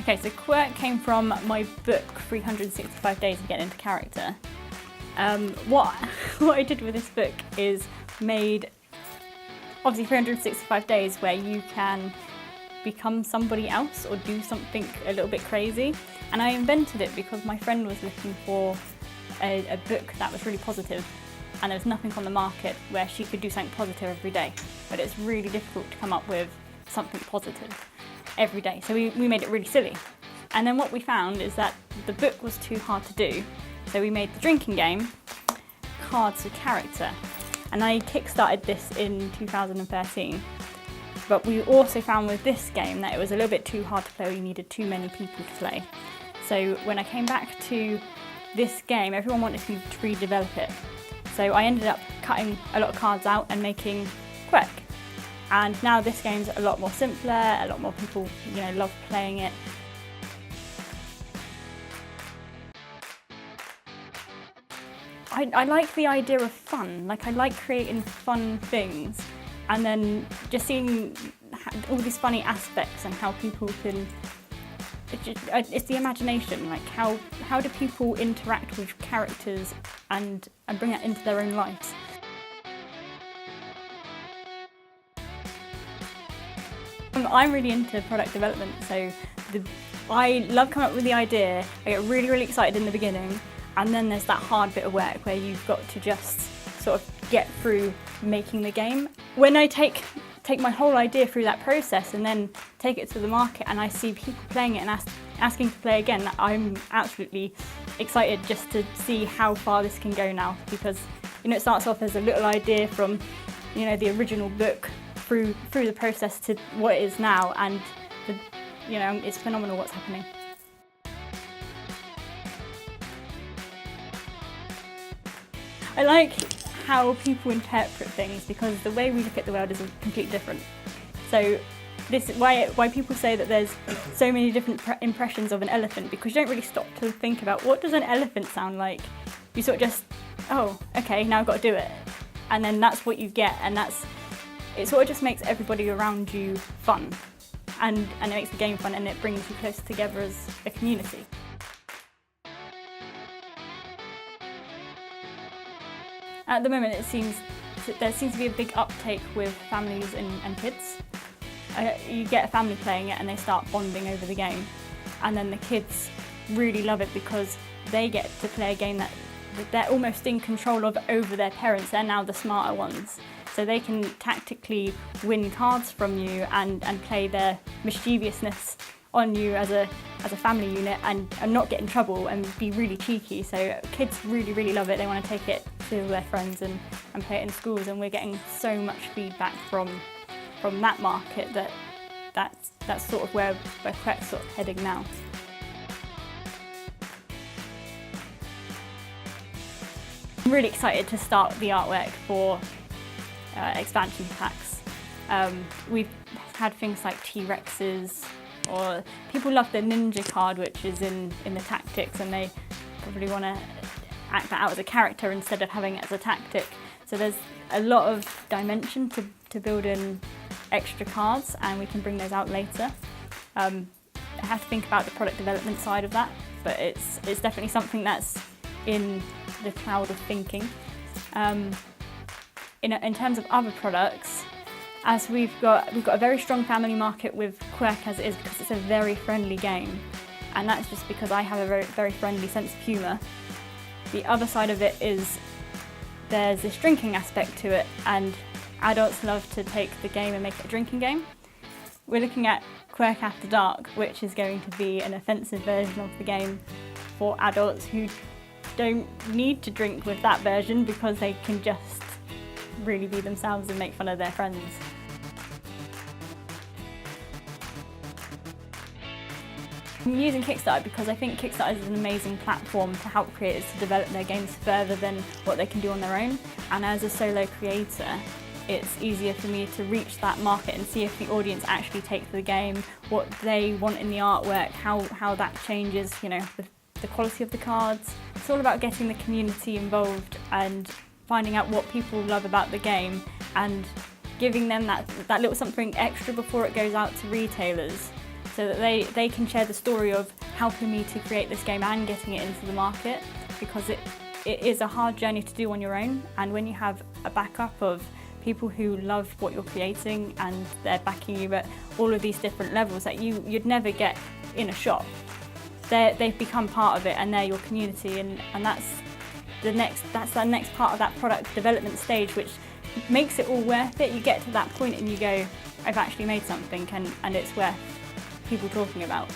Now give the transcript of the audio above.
Okay, so Quirk came from my book, 365 Days of Getting into Character. What I did with this book is made, obviously 365 days where you can become somebody else or do something a little bit crazy. And I invented it because my friend was looking for a book that was really positive, and there was nothing on the market where she could do something positive every day. But it's really difficult to come up with something positive every day. So we made it really silly. And then what we found is that the book was too hard to do. So we made the drinking game, Cards with Character. And I kickstarted this in 2013. But we also found with this game that it was a little bit too hard to play, or you needed too many people to play. So when I came back to this game, everyone wanted me to redevelop it. So I ended up cutting a lot of cards out and making Quirk. And now this game's a lot more simpler, a lot more people, love playing it. I like the idea of fun. I like creating fun things, and then just seeing all these funny aspects and how people can. It's the imagination. How do people interact with characters and bring that into their own lives? I'm really into product development, so I love coming up with the idea. I get really, really excited in the beginning, and then there's that hard bit of work where you've got to just sort of get through making the game. When I take my whole idea through that process and then take it to the market and I see people playing it and asking to play again, I'm absolutely excited just to see how far this can go now, because it starts off as a little idea from the original book through the process to what it is now, and it's phenomenal what's happening. I like how people interpret things, because the way we look at the world is completely different. So this is why people say that there's so many different impressions of an elephant, because you don't really stop to think about what does an elephant sound like. You sort of just, oh, okay, now I've got to do it. And then that's what you get, and it sort of just makes everybody around you fun. And it makes the game fun, and it brings you closer together as a community. At the moment, there seems to be a big uptake with families and kids. You get a family playing it and they start bonding over the game, and then the kids really love it because they get to play a game that they're almost in control of over their parents. They're now the smarter ones, so they can tactically win cards from you and play their mischievousness on you as a family unit and not get in trouble and be really cheeky. So kids really, really love it. They want to take it to their friends and play it in schools, and we're getting so much feedback from that market that's sort of where Quirk's sort of heading now. I'm really excited to start the artwork for expansion packs. We've had things like T-Rexes, or people love the ninja card, which is in the tactics, and they probably want to act that out as a character instead of having it as a tactic. So there's a lot of dimension to build in extra cards, and we can bring those out later. I have to think about the product development side of that, but it's definitely something that's in the cloud of thinking. In terms of other products, as we've got a very strong family market with Quirk as it is, because it's a very friendly game, and that's just because I have a very, very friendly sense of humour. The other side of it is there's this drinking aspect to it, and adults love to take the game and make it a drinking game. We're looking at Quirk After Dark, which is going to be an offensive version of the game for adults who don't need to drink with that version, because they can just really be themselves and make fun of their friends. I'm using Kickstarter because I think Kickstarter is an amazing platform to help creators to develop their games further than what they can do on their own. And as a solo creator, it's easier for me to reach that market and see if the audience actually takes the game, what they want in the artwork, how that changes, with the quality of the cards. It's all about getting the community involved and finding out what people love about the game and giving them that little something extra before it goes out to retailers, so that they can share the story of helping me to create this game and getting it into the market, because it is a hard journey to do on your own. And when you have a backup of people who love what you're creating and they're backing you at all of these different levels that you'd never get in a shop, they've become part of it and they're your community, and that's the next part of that product development stage, which makes it all worth it. You get to that point and you go, I've actually made something and it's worth people talking about.